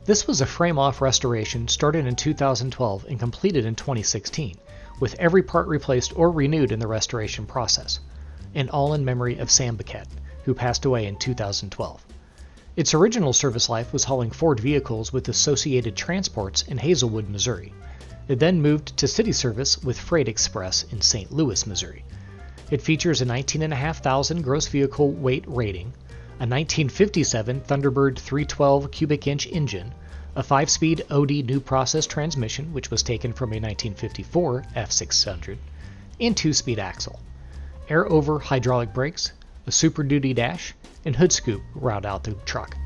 This was a frame-off restoration started in 2012 and completed in 2016, with every part replaced or renewed in the restoration process, and all in memory of Sam Biquette, who passed away in 2012. Its original service life was hauling Ford vehicles with associated transports in Hazelwood, Missouri. It then moved to city service with Freight Express in St. Louis, Missouri. It features a 19,500 gross vehicle weight rating, a 1957 Thunderbird 312 cubic inch engine, a 5-speed OD new process transmission, which was taken from a 1954 F600, and 2-speed axle, air-over hydraulic brakes, a Super Duty dash, and hood scoop route out the truck.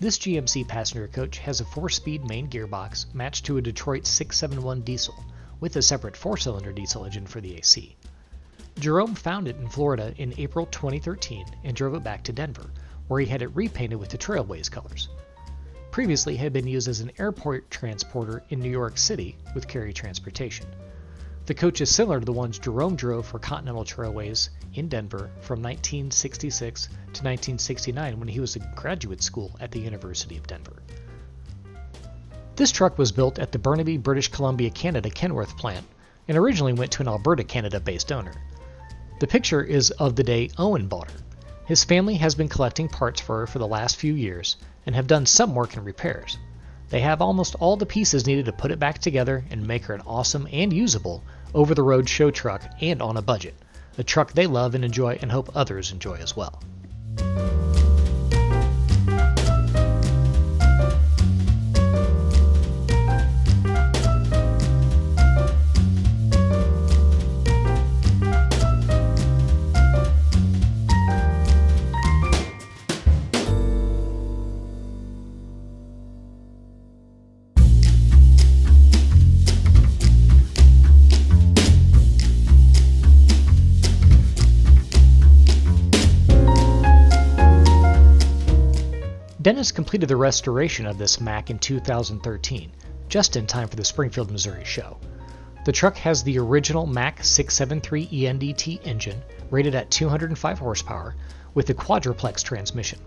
This GMC passenger coach has a 4-speed main gearbox matched to a Detroit 671 diesel with a separate 4-cylinder diesel engine for the AC. Jerome found it in Florida in April 2013 and drove it back to Denver, where he had it repainted with the Trailways colors. Previously, it had been used as an airport transporter in New York City with Cary Transportation. The coach is similar to the ones Jerome drove for Continental Trailways in Denver from 1966 to 1969 when he was in graduate school at the University of Denver. This truck was built at the Burnaby, British Columbia, Canada Kenworth plant and originally went to an Alberta, Canada-based owner. The picture is of the day Owen bought her. His family has been collecting parts for her for the last few years and have done some work and repairs. They have almost all the pieces needed to put it back together and make her an awesome and usable over-the-road show truck and on a budget, a truck they love and enjoy and hope others enjoy as well. Dennis completed the restoration of this Mack in 2013, just in time for the Springfield, Missouri show. The truck has the original Mack 673 ENDT engine, rated at 205 horsepower, with a quadruplex transmission.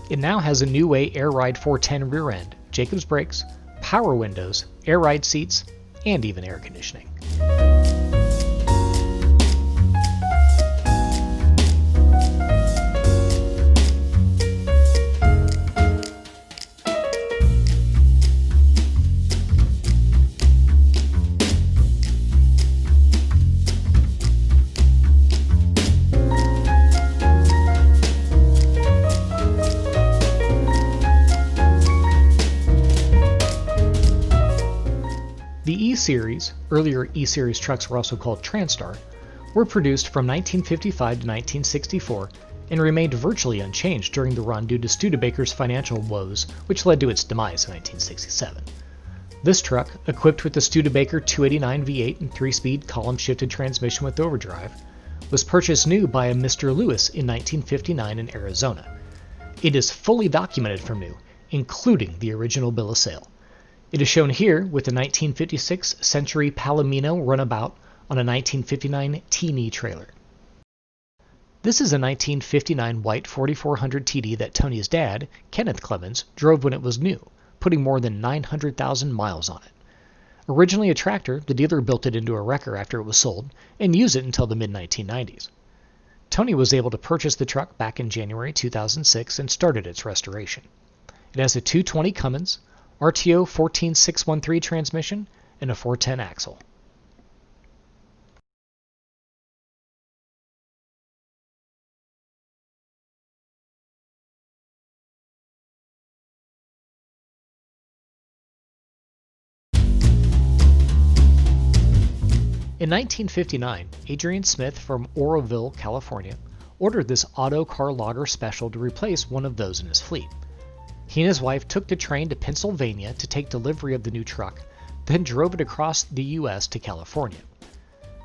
It now has a New Way Air Ride 410 rear end, Jacobs brakes, power windows, air ride seats, and even air conditioning. The E-Series, earlier E-Series trucks were also called Transtar, were produced from 1955 to 1964 and remained virtually unchanged during the run due to Studebaker's financial woes, which led to its demise in 1967. This truck, equipped with the Studebaker 289 V8 and 3-speed column-shifted transmission with overdrive, was purchased new by a Mr. Lewis in 1959 in Arizona. It is fully documented from new, including the original bill of sale. It is shown here with the 1956 Century Palomino runabout on a 1959 T-knee trailer. This is a 1959 white 4400 TD that Tony's dad, Kenneth Clemens, drove when it was new, putting more than 900,000 miles on it. Originally a tractor, the dealer built it into a wrecker after it was sold and used it until the mid-1990s. Tony was able to purchase the truck back in January 2006 and started its restoration. It has a 220 Cummins, RTO 14613 transmission, and a 410 axle. In 1959, Adrian Smith from Oroville, California, ordered this Autocar logger special to replace one of those in his fleet. He and his wife took the train to Pennsylvania to take delivery of the new truck, then drove it across the U.S. to California.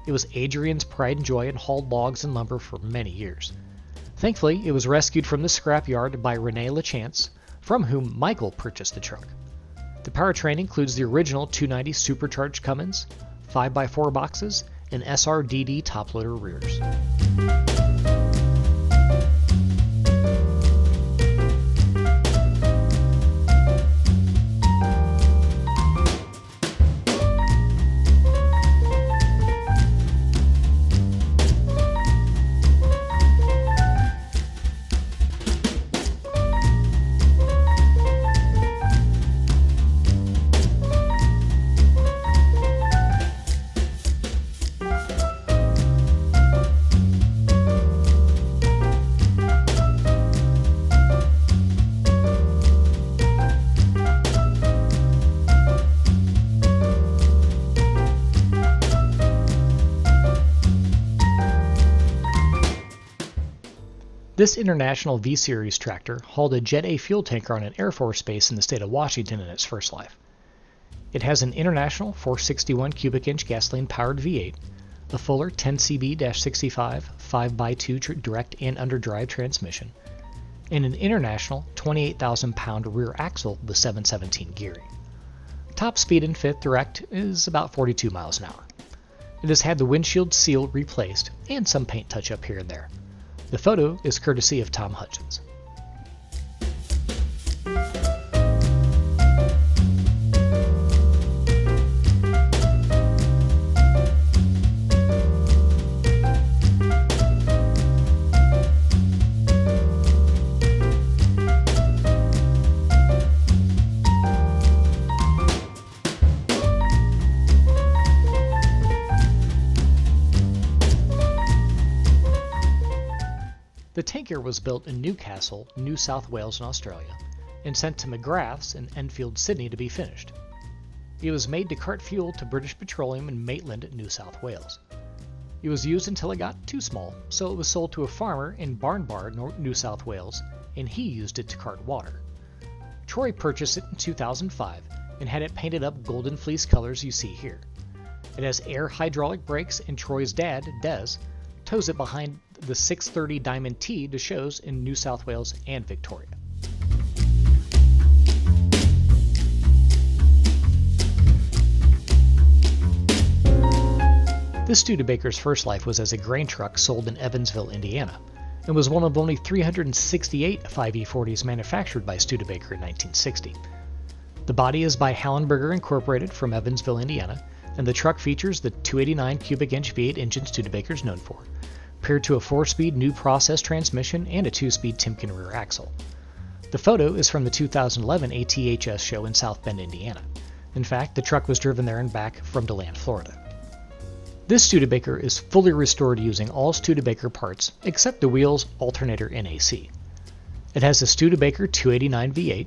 It was Adrian's pride and joy and hauled logs and lumber for many years. Thankfully, it was rescued from the scrapyard by Rene LaChance, from whom Michael purchased the truck. The powertrain includes the original 290 supercharged Cummins, 5x4 boxes, and SRDD top-loader rears. This International V-Series tractor hauled a Jet A fuel tanker on an Air Force base in the state of Washington in its first life. It has an International 461 cubic inch gasoline-powered V8, a Fuller 10CB-65 5x2 direct and underdrive transmission, and an International 28,000-pound rear axle with 717 gearing. Top speed in fifth direct is about 42 miles an hour. It has had the windshield seal replaced and some paint touch-up here and there. The photo is courtesy of Tom Hutchins. The tanker was built in Newcastle, New South Wales in Australia, and sent to McGrath's in Enfield, Sydney to be finished. It was made to cart fuel to British Petroleum in Maitland, New South Wales. It was used until it got too small, so it was sold to a farmer in Barnbar, New South Wales, and he used it to cart water. Troy purchased it in 2005 and had it painted up golden fleece colors you see here. It has air hydraulic brakes, and Troy's dad, Des, tows it behind the 630 Diamond T to shows in New South Wales and Victoria. This Studebaker's first life was as a grain truck sold in Evansville, Indiana, and was one of only 368 5E40s manufactured by Studebaker in 1960. The body is by Hallenberger Incorporated from Evansville, Indiana, and the truck features the 289 cubic inch V8 engine Studebaker is known for, paired to a 4-speed new process transmission and a 2-speed Timken rear axle. The photo is from the 2011 ATHS show in South Bend, Indiana. In fact, the truck was driven there and back from DeLand, Florida. This Studebaker is fully restored using all Studebaker parts except the wheels, alternator, and AC. It has a Studebaker 289 V8,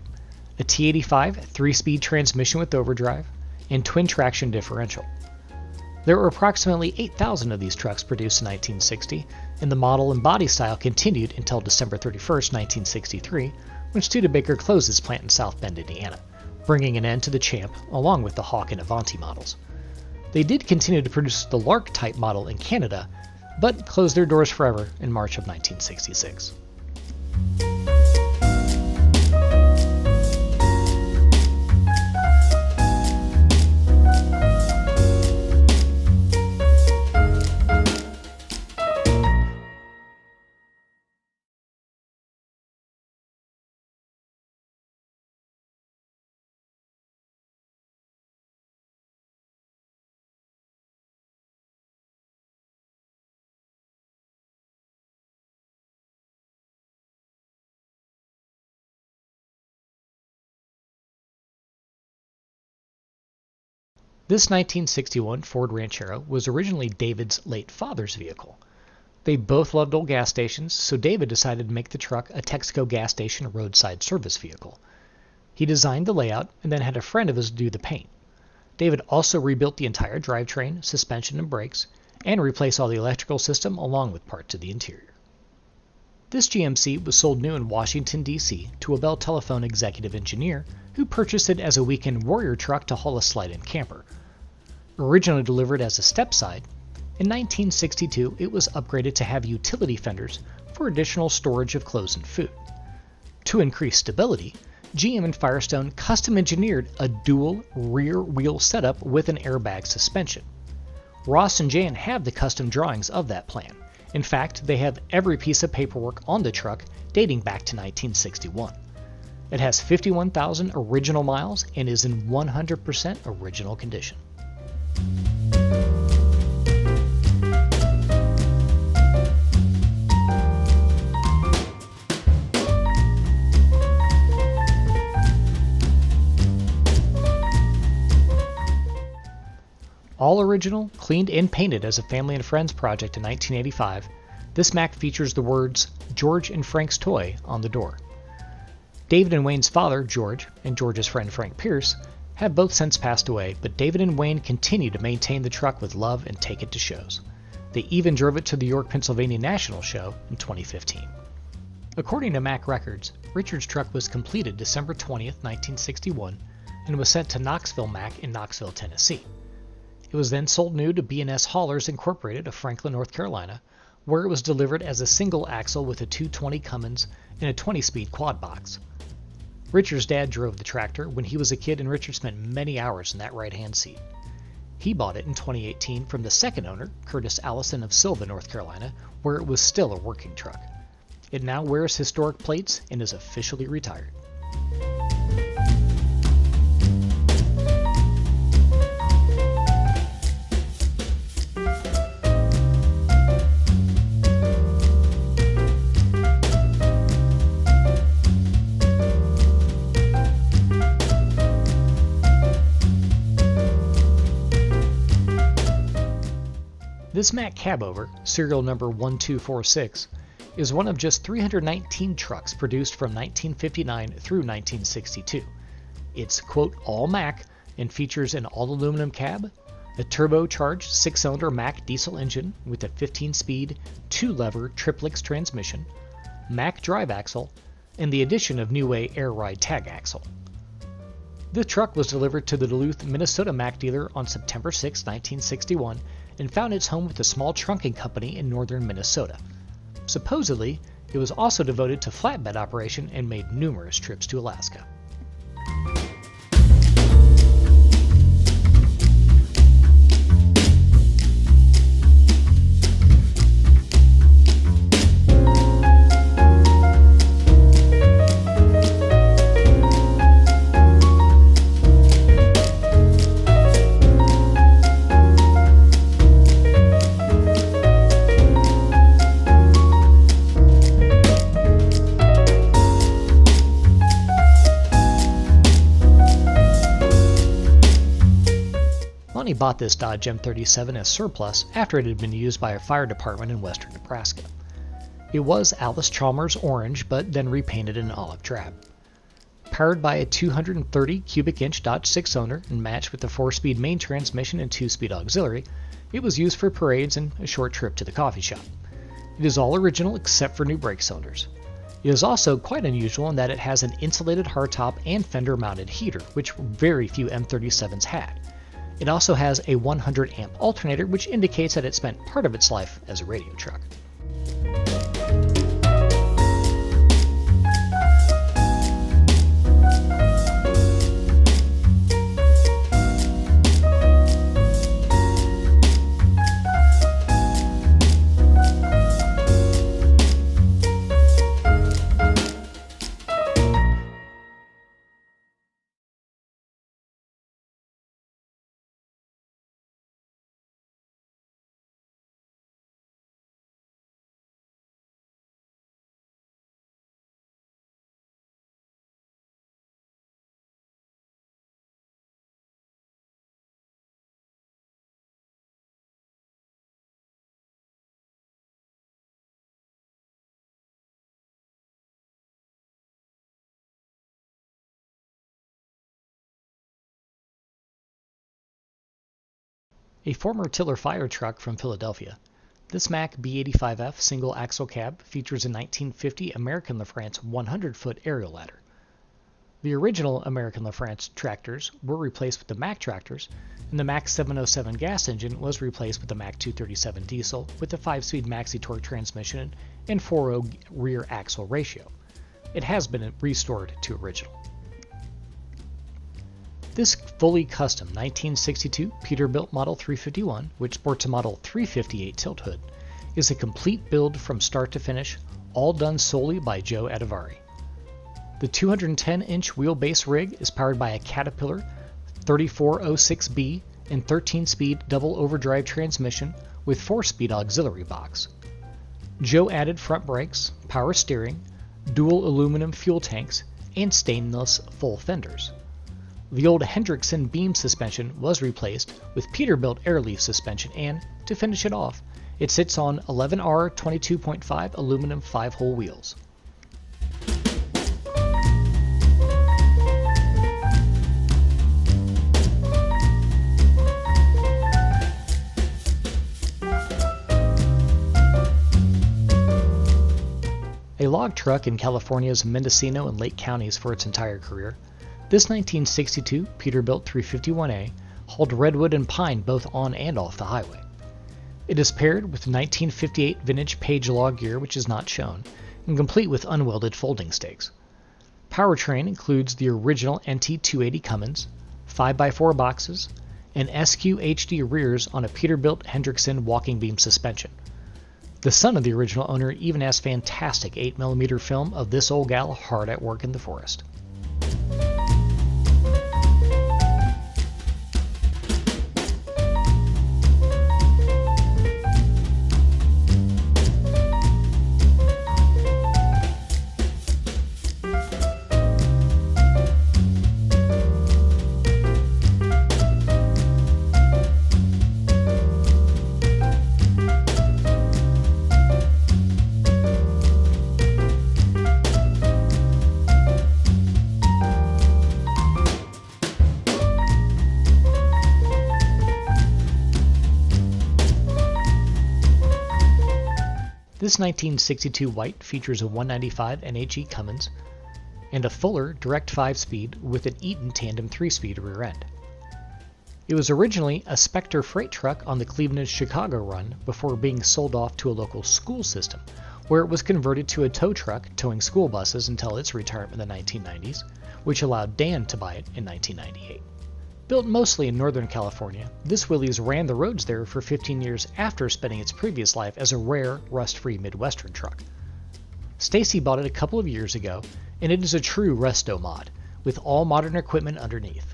a T85 3-speed transmission with overdrive, and twin traction differential. There were approximately 8,000 of these trucks produced in 1960, and the model and body style continued until December 31, 1963, when Studebaker closed its plant in South Bend, Indiana, bringing an end to the Champ along with the Hawk and Avanti models. They did continue to produce the Lark-type model in Canada, but closed their doors forever in March of 1966. This 1961 Ford Ranchero was originally David's late father's vehicle. They both loved old gas stations, so David decided to make the truck a Texaco gas station roadside service vehicle. He designed the layout and then had a friend of his do the paint. David also rebuilt the entire drivetrain, suspension, and brakes, and replaced all the electrical system along with parts of the interior. This GMC was sold new in Washington, D.C. to a Bell Telephone executive engineer who purchased it as a weekend warrior truck to haul a slide-in camper. Originally delivered as a step-side, in 1962 it was upgraded to have utility fenders for additional storage of clothes and food. To increase stability, GM and Firestone custom-engineered a dual rear-wheel setup with an airbag suspension. Ross and Jan have the custom drawings of that plan. In fact, they have every piece of paperwork on the truck dating back to 1961. It has 51,000 original miles and is in 100% original condition. All original, cleaned and painted as a family and friends project in 1985, this Mack features the words "George and Frank's Toy" on the door. David and Wayne's father, George, and George's friend Frank Pierce have both since passed away, but David and Wayne continue to maintain the truck with love and take it to shows. They even drove it to the York, Pennsylvania National Show in 2015. According to Mack Records, Richard's truck was completed December 20, 1961, and was sent to Knoxville Mack in Knoxville, Tennessee. It was then sold new to B&S Haulers Incorporated of Franklin, North Carolina, where it was delivered as a single axle with a 220 Cummins and a 20-speed quad box. Richard's dad drove the tractor when he was a kid, and Richard spent many hours in that right-hand seat. He bought it in 2018 from the second owner, Curtis Allison of Sylva, North Carolina, where it was still a working truck. It now wears historic plates and is officially retired. This Mack cabover, serial number 1246, is one of just 319 trucks produced from 1959 through 1962. It's, quote, all Mack and features an all-aluminum cab, a turbocharged 6-cylinder Mack diesel engine with a 15-speed, 2-lever triplex transmission, Mack drive axle, and the addition of New Way air ride tag axle. The truck was delivered to the Duluth, Minnesota Mack dealer on September 6, 1961, and found its home with a small trunking company in northern Minnesota. Supposedly, it was also devoted to flatbed operation and made numerous trips to Alaska. Lonnie bought this Dodge M37 as surplus after it had been used by a fire department in western Nebraska. It was Alice Chalmers orange, but then repainted in olive drab. Powered by a 230 cubic inch Dodge 6-cylinder and matched with a 4-speed main transmission and 2-speed auxiliary, it was used for parades and a short trip to the coffee shop. It is all original except for new brake cylinders. It is also quite unusual in that it has an insulated hardtop and fender-mounted heater, which very few M37s had. It also has a 100 amp alternator, which indicates that it spent part of its life as a radio truck. A former tiller fire truck from Philadelphia, this Mack B85F single-axle cab features a 1950 American LaFrance 100-foot aerial ladder. The original American LaFrance tractors were replaced with the Mack tractors, and the Mack 707 gas engine was replaced with the Mack 237 diesel with a 5-speed maxi-torque transmission and 4.0 rear axle ratio. It has been restored to original. This fully custom 1962 Peterbilt Model 351, which sports a Model 358 tilt hood, is a complete build from start to finish, all done solely by Joe Adivari. The 210-inch wheelbase rig is powered by a Caterpillar 3406B and 13-speed double overdrive transmission with 4-speed auxiliary box. Joe added front brakes, power steering, dual aluminum fuel tanks, and stainless full fenders. The old Hendrickson beam suspension was replaced with Peterbilt airleaf suspension, and, to finish it off, it sits on 11R 22.5 aluminum 5-hole wheels. A log truck in California's Mendocino and Lake counties for its entire career, this 1962 Peterbilt 351A hauled redwood and pine both on and off the highway. It is paired with 1958 vintage Page log gear, which is not shown, and complete with unwelded folding stakes. Powertrain includes the original NT280 Cummins, 5x4 boxes, and SQ-HD rears on a Peterbilt Hendrickson walking beam suspension. The son of the original owner even has fantastic 8mm film of this old gal hard at work in the forest. This 1962 White features a 195 NHE Cummins and a Fuller direct 5-speed with an Eaton tandem 3-speed rear end. It was originally a Spectre freight truck on the Cleveland-Chicago run before being sold off to a local school system, where it was converted to a tow truck towing school buses until its retirement in the 1990s, which allowed Dan to buy it in 1998. Built mostly in Northern California, this Willys ran the roads there for 15 years after spending its previous life as a rare, rust-free Midwestern truck. Stacy bought it a couple of years ago, and it is a true resto-mod, with all modern equipment underneath.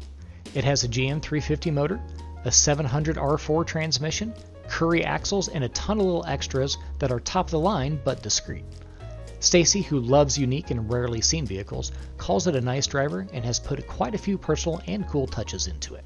It has a GM 350 motor, a 700 R4 transmission, Curry axles, and a ton of little extras that are top of the line but discreet. Stacy, who loves unique and rarely seen vehicles, calls it a nice driver and has put quite a few personal and cool touches into it.